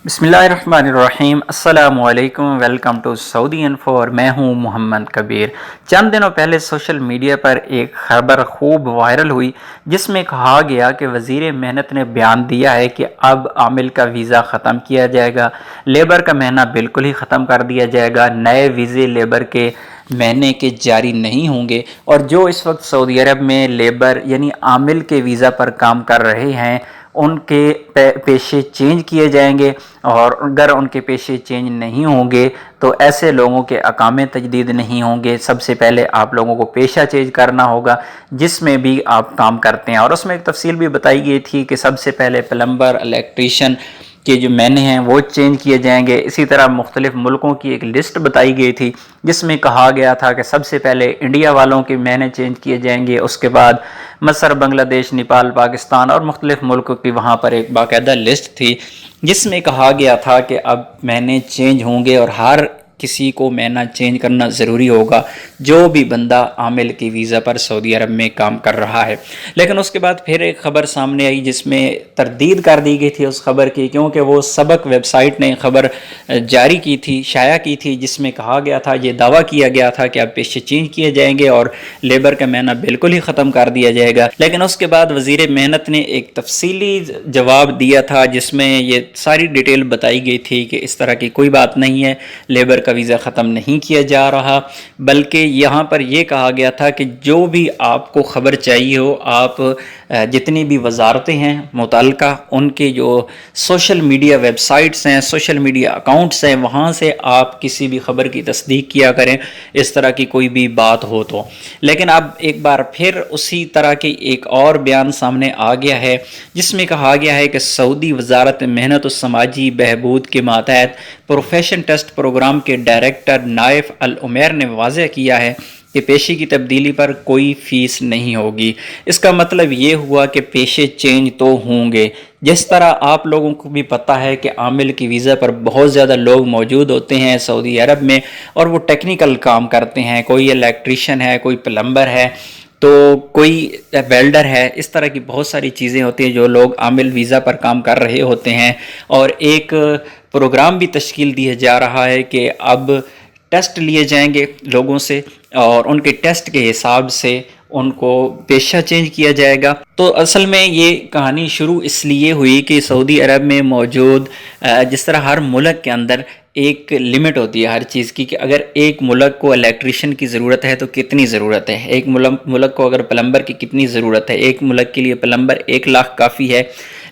بسم اللہ الرحمن الرحیم۔ السلام علیکم، ویلکم ٹو سعودی انفو، اور میں ہوں محمد کبیر۔ چند دنوں پہلے سوشل میڈیا پر ایک خبر خوب وائرل ہوئی جس میں کہا گیا کہ وزیر محنت نے بیان دیا ہے کہ اب عامل کا ویزا ختم کیا جائے گا، لیبر کا مہینہ بالکل ہی ختم کر دیا جائے گا، نئے ویزے لیبر کے مہینے کے جاری نہیں ہوں گے، اور جو اس وقت سعودی عرب میں لیبر یعنی عامل کے ویزا پر کام کر رہے ہیں ان کے پیشے چینج کیے جائیں گے، اور اگر ان کے پیشے چینج نہیں ہوں گے تو ایسے لوگوں کے اقامے تجدید نہیں ہوں گے۔ سب سے پہلے آپ لوگوں کو پیشہ چینج کرنا ہوگا جس میں بھی آپ کام کرتے ہیں، اور اس میں ایک تفصیل بھی بتائی گئی تھی کہ سب سے پہلے پلمبر، الیکٹریشین کے جو مہینے ہیں وہ چینج کیے جائیں گے۔ اسی طرح مختلف ملکوں کی ایک لسٹ بتائی گئی تھی جس میں کہا گیا تھا کہ سب سے پہلے انڈیا والوں کے مہینے چینج کیے جائیں گے، اس کے بعد مصر، بنگلہ دیش، نیپال، پاکستان اور مختلف ملکوں کی وہاں پر ایک باقاعدہ لسٹ تھی جس میں کہا گیا تھا کہ اب مہینے چینج ہوں گے اور ہر کسی کو مہینہ چینج کرنا ضروری ہوگا جو بھی بندہ عامل کی ویزا پر سعودی عرب میں کام کر رہا ہے۔ لیکن اس کے بعد پھر ایک خبر سامنے آئی جس میں تردید کر دی گئی تھی اس خبر کی، کیونکہ وہ سبق ویب سائٹ نے خبر جاری کی تھی، شائع کی تھی، جس میں کہا گیا تھا، یہ دعویٰ کیا گیا تھا کہ اب پیشے چینج کیے جائیں گے اور لیبر کا مہینہ بالکل ہی ختم کر دیا جائے گا۔ لیکن اس کے بعد وزیر محنت نے ایک تفصیلی جواب دیا تھا جس میں یہ ساری ڈیٹیل بتائی گئی تھی کہ اس طرح کی کوئی بات نہیں ہے، لیبر کا ویزا ختم نہیں کیا جا رہا، بلکہ یہاں پر یہ کہا گیا تھا کہ جو بھی آپ کو خبر چاہیے ہو، آپ جتنی بھی وزارتیں ہیں متعلقہ ان کے جو سوشل میڈیا ویب سائٹس ہیں، سوشل میڈیا اکاؤنٹس ہیں، وہاں سے آپ کسی بھی خبر کی تصدیق کیا کریں اس طرح کی کوئی بھی بات ہو تو۔ لیکن اب ایک بار پھر اسی طرح کی ایک اور بیان سامنے آ گیا ہے جس میں کہا گیا ہے کہ سعودی وزارت محنت و سماجی بہبود کے ماتحت پروفیشن ٹیسٹ پروگرام کے ڈائریکٹر نائف العمیر نے واضح کیا ہے کہ پیشے کی تبدیلی پر کوئی فیس نہیں ہوگی۔ اس کا مطلب یہ ہوا کہ پیشے چینج تو ہوں گے۔ جس طرح آپ لوگوں کو بھی پتہ ہے کہ عامل کی ویزا پر بہت زیادہ لوگ موجود ہوتے ہیں سعودی عرب میں اور وہ ٹیکنیکل کام کرتے ہیں، کوئی الیکٹریشین ہے، کوئی پلمبر ہے، تو کوئی ویلڈر ہے، اس طرح کی بہت ساری چیزیں ہوتی ہیں جو لوگ عامل ویزا پر کام کر رہے ہوتے ہیں، اور ایک پروگرام بھی تشکیل دیا جا رہا ہے کہ اب ٹیسٹ لیے جائیں گے لوگوں سے اور ان کے ٹیسٹ کے حساب سے ان کو پیشہ چینج کیا جائے گا۔ تو اصل میں یہ کہانی شروع اس لیے ہوئی کہ سعودی عرب میں موجود جس طرح ہر ملک کے اندر ایک لمٹ ہوتی ہے ہر چیز کی، کہ اگر ایک ملک کو الیکٹریشین کی ضرورت ہے تو کتنی ضرورت ہے، ایک ملک کو اگر پلمبر کی کتنی ضرورت ہے، ایک ملک کے لیے پلمبر 1,00,000 کافی ہے۔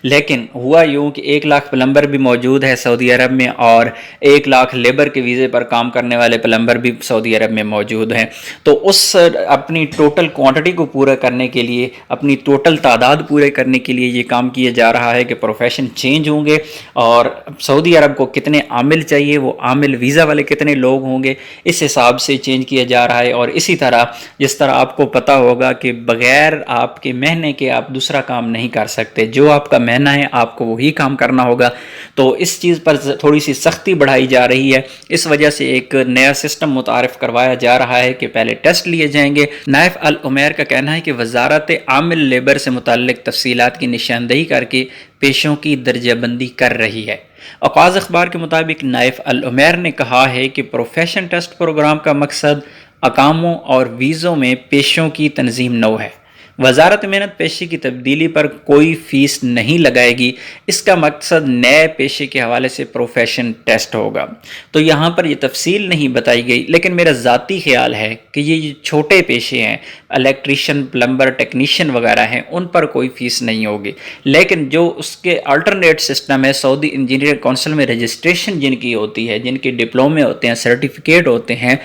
لیکن ہوا یوں کہ 1,00,000 پلمبر بھی موجود ہے سعودی عرب میں اور 1,00,000 لیبر کے ویزے پر کام کرنے والے پلمبر بھی سعودی عرب میں موجود ہیں۔ تو اس اپنی ٹوٹل کوانٹٹی کو پورا کرنے کے لیے، اپنی ٹوٹل تعداد پورے کرنے کے لیے یہ کام کیا جا رہا ہے کہ پروفیشن چینج ہوں گے، اور سعودی عرب کو کتنے عامل چاہیے، وہ عامل ویزا والے کتنے لوگ ہوں گے، اس حساب سے چینج کیا جا رہا ہے۔ اور اسی طرح جس طرح آپ کو پتہ ہوگا کہ بغیر آپ کے مہینے کے آپ دوسرا کام نہیں کر سکتے، جو آپ کا مہینہ ہے آپ کو وہی کام کرنا ہوگا، تو اس چیز پر تھوڑی سی سختی بڑھائی جا رہی ہے۔ اس وجہ سے ایک نیا سسٹم متعارف کروایا جا رہا ہے کہ پہلے ٹیسٹ لیے جائیں گے۔ نائف العمیر کا کہنا ہے کہ وزارت عامل لیبر سے متعلق تفصیلات کی نشاندہی کر کے پیشوں کی درجہ بندی کر رہی ہے۔ اوقاز اخبار کے مطابق نائف العمیر نے کہا ہے کہ پروفیشن ٹیسٹ پروگرام کا مقصد اقاموں اور ویزوں میں پیشوں کی تنظیم نو ہے۔ وزارت محنت پیشے کی تبدیلی پر کوئی فیس نہیں لگائے گی، اس کا مقصد نئے پیشے کے حوالے سے پروفیشن ٹیسٹ ہوگا۔ تو یہاں پر یہ تفصیل نہیں بتائی گئی، لیکن میرا ذاتی خیال ہے کہ یہ چھوٹے پیشے ہیں، الیکٹریشین، پلمبر، ٹیکنیشین وغیرہ ہیں، ان پر کوئی فیس نہیں ہوگی۔ لیکن جو اس کے الٹرنیٹ سسٹم ہے، سعودی انجینئر کونسل میں رجسٹریشن جن کی ہوتی ہے، جن کے ڈپلومے ہوتے ہیں، سرٹیفکیٹ ہوتے ہیں،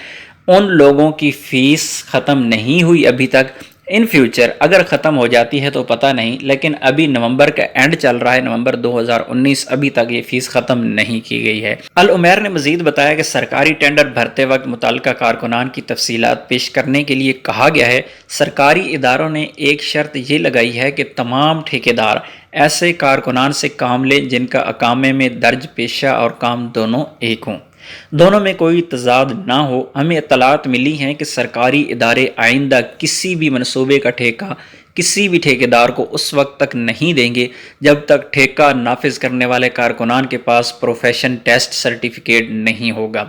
ان لوگوں کی فیس ختم نہیں ہوئی ابھی تک۔ ان فیوچر اگر ختم ہو جاتی ہے تو پتہ نہیں، لیکن ابھی نومبر کا اینڈ چل رہا ہے، نومبر 2019، ابھی تک یہ فیس ختم نہیں کی گئی ہے۔ العمیر نے مزید بتایا کہ سرکاری ٹینڈر بھرتے وقت متعلقہ کارکنان کی تفصیلات پیش کرنے کے لیے کہا گیا ہے۔ سرکاری اداروں نے ایک شرط یہ لگائی ہے کہ تمام ٹھیکیدار ایسے کارکنان سے کام لیں جن کا اقامے میں درج پیشہ اور کام دونوں ایک ہوں، دونوں میں کوئی تضاد نہ ہو۔ ہمیں اطلاعات ملی ہیں کہ سرکاری ادارے آئندہ کسی بھی منصوبے کا ٹھیکہ کسی بھی ٹھیکیدار کو اس وقت تک نہیں دیں گے جب تک ٹھیکہ نافذ کرنے والے کارکنان کے پاس پروفیشن ٹیسٹ سرٹیفکیٹ نہیں ہوگا۔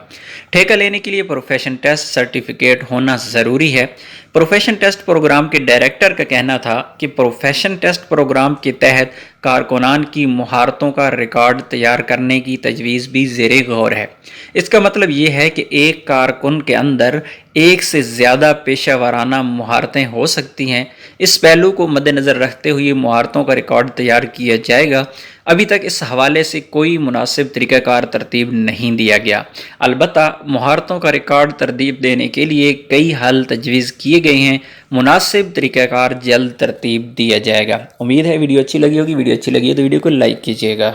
ٹھیکہ لینے کے لیے پروفیشن ٹیسٹ سرٹیفکیٹ ہونا ضروری ہے۔ پروفیشن ٹیسٹ پروگرام کے ڈائریکٹر کا کہنا تھا کہ پروفیشن ٹیسٹ پروگرام کے تحت کارکنان کی مہارتوں کا ریکارڈ تیار کرنے کی تجویز بھی زیر غور ہے۔ اس کا مطلب یہ ہے کہ ایک کارکن کے اندر ایک سے زیادہ پیشہ ورانہ مہارتیں ہو سکتی ہیں۔ اس پہلو کو مد نظر رکھتے ہوئے مہارتوں کا ریکارڈ تیار کیا جائے گا۔ ابھی تک اس حوالے سے کوئی مناسب طریقہ کار ترتیب نہیں دیا گیا۔ البتہ مہارتوں کا ریکارڈ ترتیب دینے کے لیے کئی حل تجویز کیے گئے ہیں۔ مناسب طریقہ کار جلد ترتیب دیا جائے گا۔ امید ہے ویڈیو اچھی لگی ہوگی۔ ویڈیو اچھی لگی ہے تو ویڈیو کو لائک کیجیے گا۔